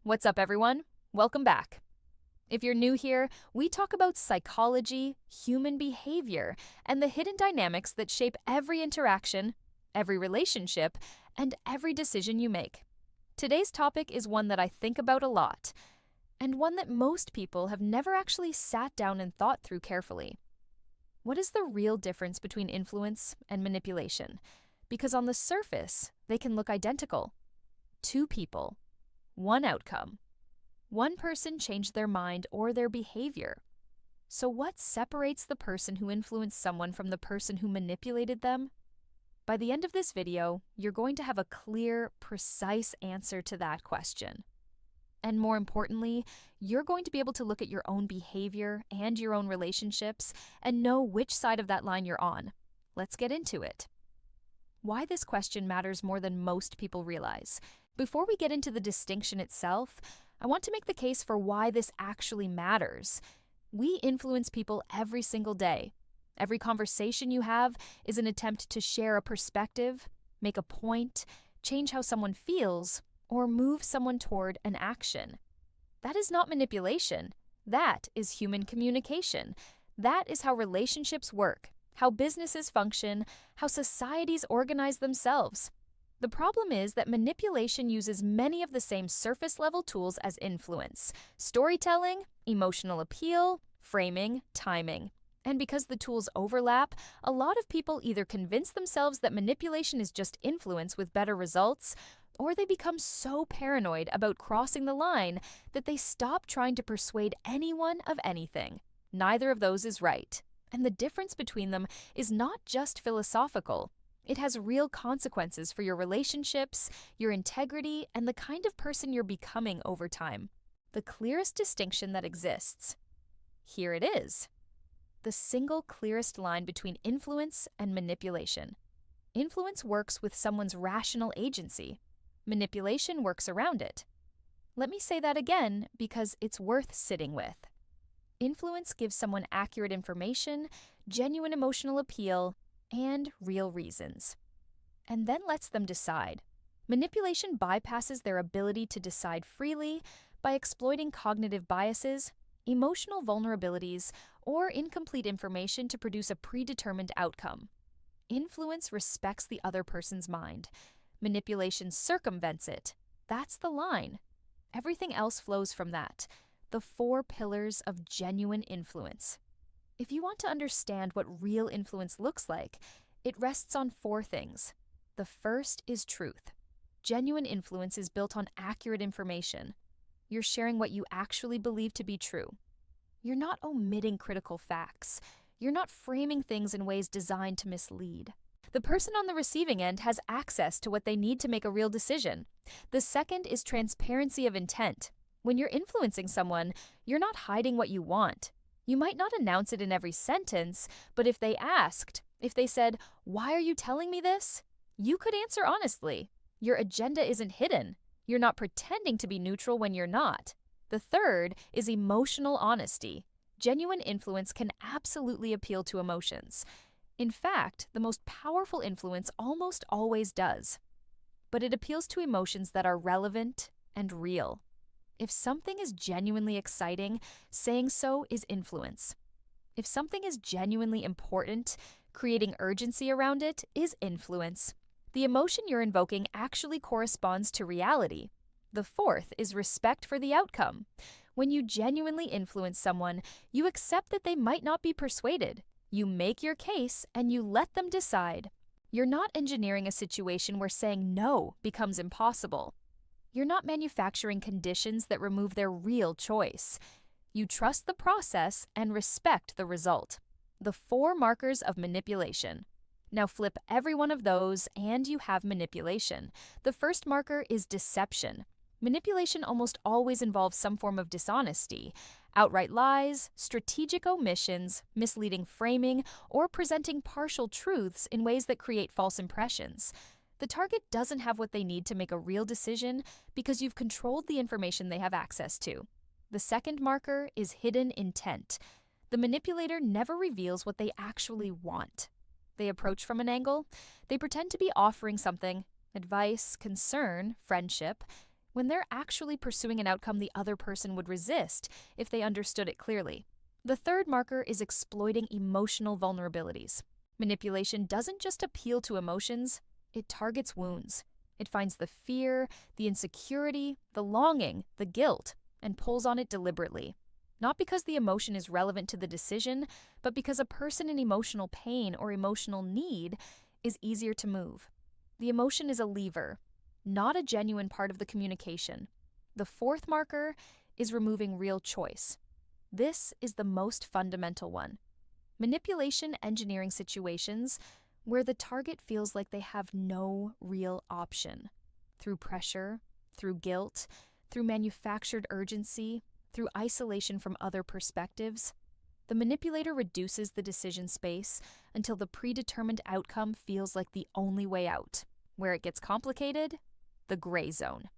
What's up, everyone? Welcome back. If you're new here, we talk about psychology, human behavior, and the hidden dynamics that shape every interaction, every relationship, and every decision you make. Today's topic is one that I think about a lot, and one that most people have never actually sat down and thought through carefully. What is the real difference between influence and manipulation? Because on the surface, they can look identical. Two people, one outcome. One person changed their mind or their behavior. So what separates the person who influenced someone from the person who manipulated them? By the end of this video, you're going to have a clear, precise answer to that question. And more importantly, you're going to be able to look at your own behavior and your own relationships and know which side of that line you're on. Let's get into it. Why this question matters more than most people realize. Before we get into the distinction itself, I want to make the case for why this actually matters. We influence people every single day. Every conversation you have is an attempt to share a perspective, make a point, change how someone feels, or move someone toward an action. That is not manipulation. That is human communication. That is how relationships work, how businesses function, how societies organize themselves. The problem is that manipulation uses many of the same surface-level tools as influence: storytelling, emotional appeal, framing, timing. And because the tools overlap, a lot of people either convince themselves that manipulation is just influence with better results, or they become so paranoid about crossing the line that they stop trying to persuade anyone of anything. Neither of those is right. And the difference between them is not just philosophical. It has real consequences for your relationships, your integrity, and the kind of person you're becoming over time. The clearest distinction that exists. Here it is. The single clearest line between influence and manipulation. Influence works with someone's rational agency. Manipulation works around it. Let me say that again because it's worth sitting with. Influence gives someone accurate information, genuine emotional appeal, and real reasons, and then lets them decide. Manipulation bypasses their ability to decide freely by exploiting cognitive biases, emotional vulnerabilities, or incomplete information to produce a predetermined outcome. Influence respects the other person's mind. Manipulation circumvents it. That's the line. Everything else flows from that. The 4 pillars of genuine influence. If you want to understand what real influence looks like, it rests on 4 things. The first is truth. Genuine influence is built on accurate information. You're sharing what you actually believe to be true. You're not omitting critical facts. You're not framing things in ways designed to mislead. The person on the receiving end has access to what they need to make a real decision. The second is transparency of intent. When you're influencing someone, you're not hiding what you want. You might not announce it in every sentence, but if they asked, if they said, "Why are you telling me this?" you could answer honestly. Your agenda isn't hidden. You're not pretending to be neutral when you're not. The third is emotional honesty. Genuine influence can absolutely appeal to emotions. In fact, the most powerful influence almost always does. But it appeals to emotions that are relevant and real. If something is genuinely exciting, saying so is influence. If something is genuinely important, creating urgency around it is influence. The emotion you're invoking actually corresponds to reality. The fourth is respect for the outcome. When you genuinely influence someone, you accept that they might not be persuaded. You make your case and you let them decide. You're not engineering a situation where saying no becomes impossible. You're not manufacturing conditions that remove their real choice. You trust the process and respect the result. The 4 markers of manipulation. Now flip every one of those and you have manipulation. The first marker is deception. Manipulation almost always involves some form of dishonesty, outright lies, strategic omissions, misleading framing, or presenting partial truths in ways that create false impressions. The target doesn't have what they need to make a real decision because you've controlled the information they have access to. The second marker is hidden intent. The manipulator never reveals what they actually want. They approach from an angle. They pretend to be offering something: advice, concern, friendship. when they're actually pursuing an outcome the other person would resist if they understood it clearly. The third marker is exploiting emotional vulnerabilities. Manipulation doesn't just appeal to emotions, it targets wounds. It finds the fear, the insecurity, the longing, the guilt, and pulls on it deliberately. Not because the emotion is relevant to the decision, but because a person in emotional pain or emotional need is easier to move. The emotion is a lever, not a genuine part of the communication. The fourth marker is removing real choice. This is the most fundamental one. Manipulation engineering situations where the target feels like they have no real option. Through pressure, through guilt, through manufactured urgency, through isolation from other perspectives, the manipulator reduces the decision space until the predetermined outcome feels like the only way out. Where it gets complicated, the gray zone.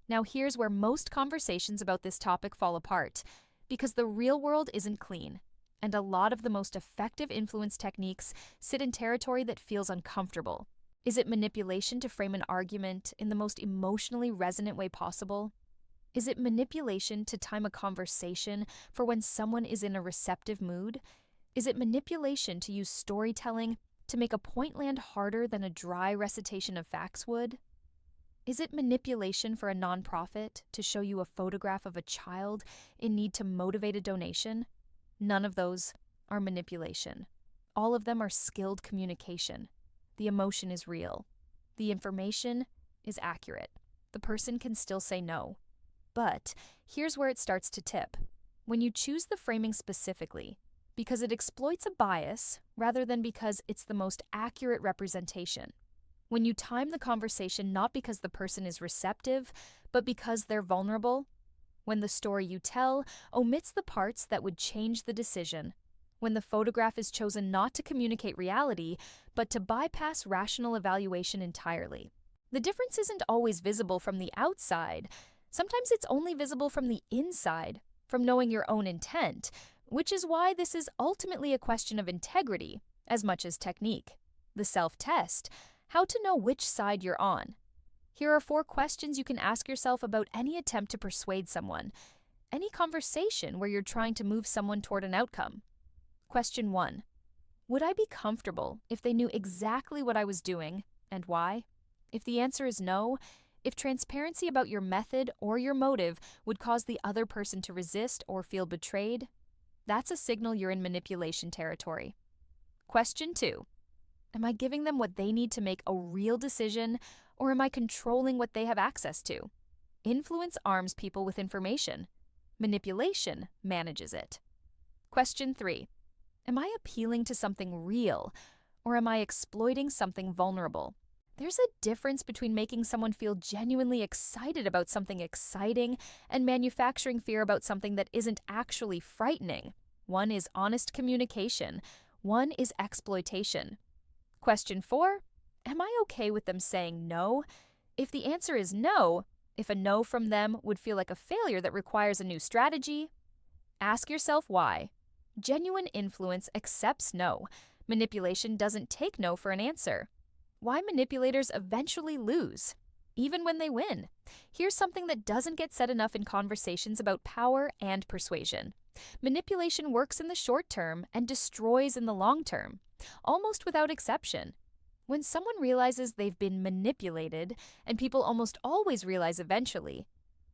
Now here's where most conversations about this topic fall apart, because the real world isn't clean, and a lot of the most effective influence techniques sit in territory that feels uncomfortable. Is it manipulation to frame an argument in the most emotionally resonant way possible? Is it manipulation to time a conversation for when someone is in a receptive mood? Is it manipulation to use storytelling to make a point land harder than a dry recitation of facts would? Is it manipulation for a nonprofit to show you a photograph of a child in need to motivate a donation? None of those are manipulation. All of them are skilled communication. The emotion is real. The information is accurate. The person can still say no. But here's where it starts to tip. When you choose the framing specifically, because it exploits a bias rather than because it's the most accurate representation. When you time the conversation not because the person is receptive, but because they're vulnerable. When the story you tell omits the parts that would change the decision. When the photograph is chosen not to communicate reality, but to bypass rational evaluation entirely. The difference isn't always visible from the outside. Sometimes it's only visible from the inside, from knowing your own intent, which is why this is ultimately a question of integrity as much as technique. The self-test, how to know which side you're on. Here are 4 questions you can ask yourself about any attempt to persuade someone, any conversation where you're trying to move someone toward an outcome. Question 1. Would I be comfortable if they knew exactly what I was doing and why? If the answer is no, if transparency about your method or your motive would cause the other person to resist or feel betrayed, that's a signal you're in manipulation territory. Question 2. Am I giving them what they need to make a real decision, or am I controlling what they have access to? Influence arms people with information. Manipulation manages it. Question 3. Am I appealing to something real, or am I exploiting something vulnerable? There's a difference between making someone feel genuinely excited about something exciting and manufacturing fear about something that isn't actually frightening. One is honest communication. One is exploitation. Question 4. Am I okay with them saying no? If the answer is no, if a no from them would feel like a failure that requires a new strategy, ask yourself why. Genuine influence accepts no. Manipulation doesn't take no for an answer. Why manipulators eventually lose, even when they win. Here's something that doesn't get said enough in conversations about power and persuasion. Manipulation works in the short term and destroys in the long term, almost without exception. When someone realizes they've been manipulated, and people almost always realize eventually,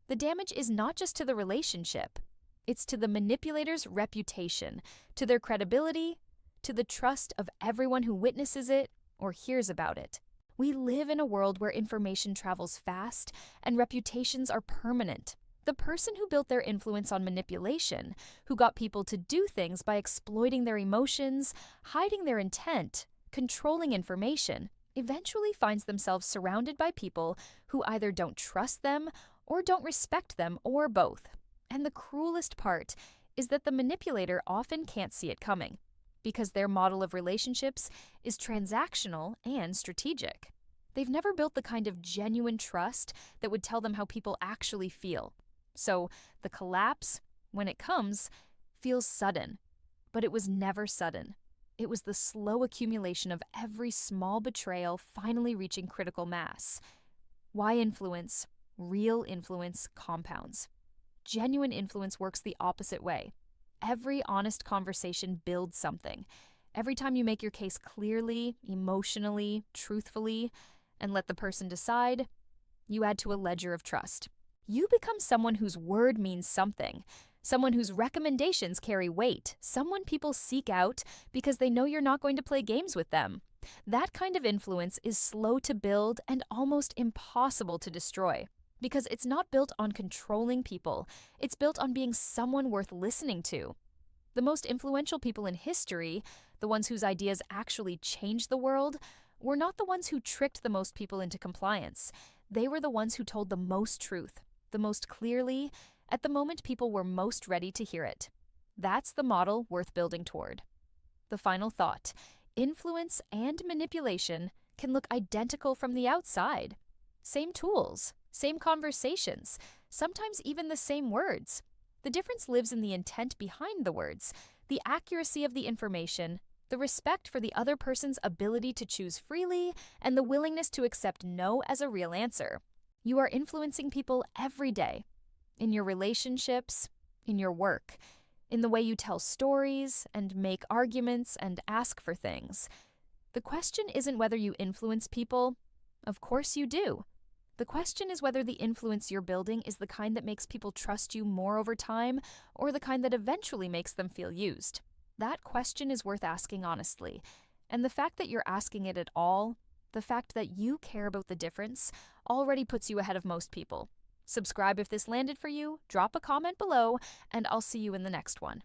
the damage is not just to the relationship. It's to the manipulator's reputation, to their credibility, to the trust of everyone who witnesses it or hears about it. We live in a world where information travels fast and reputations are permanent. The person who built their influence on manipulation, who got people to do things by exploiting their emotions, hiding their intent, controlling information, eventually finds themselves surrounded by people who either don't trust them or don't respect them or both. And the cruelest part is that the manipulator often can't see it coming, because their model of relationships is transactional and strategic. They've never built the kind of genuine trust that would tell them how people actually feel. So the collapse, when it comes, feels sudden. But it was never sudden. It was the slow accumulation of every small betrayal finally reaching critical mass. Why influence? Real influence compounds. Genuine influence works the opposite way. Every honest conversation builds something. Every time you make your case clearly, emotionally, truthfully, and let the person decide, you add to a ledger of trust. You become someone whose word means something, someone whose recommendations carry weight, someone people seek out because they know you're not going to play games with them. That kind of influence is slow to build and almost impossible to destroy, because it's not built on controlling people, it's built on being someone worth listening to. The most influential people in history, the ones whose ideas actually changed the world, were not the ones who tricked the most people into compliance. They were the ones who told the most truth, the most clearly, at the moment people were most ready to hear it. That's the model worth building toward. The final thought: influence and manipulation can look identical from the outside. Same tools, same conversations, sometimes even the same words. The difference lives in the intent behind the words, the accuracy of the information, the respect for the other person's ability to choose freely, and the willingness to accept no as a real answer. You are influencing people every day, in your relationships, in your work, in the way you tell stories and make arguments and ask for things. The question isn't whether you influence people. Of course you do. The question is whether the influence you're building is the kind that makes people trust you more over time, or the kind that eventually makes them feel used. That question is worth asking honestly. And the fact that you're asking it at all, the fact that you care about the difference, already puts you ahead of most people. Subscribe if this landed for you, drop a comment below, and I'll see you in the next one.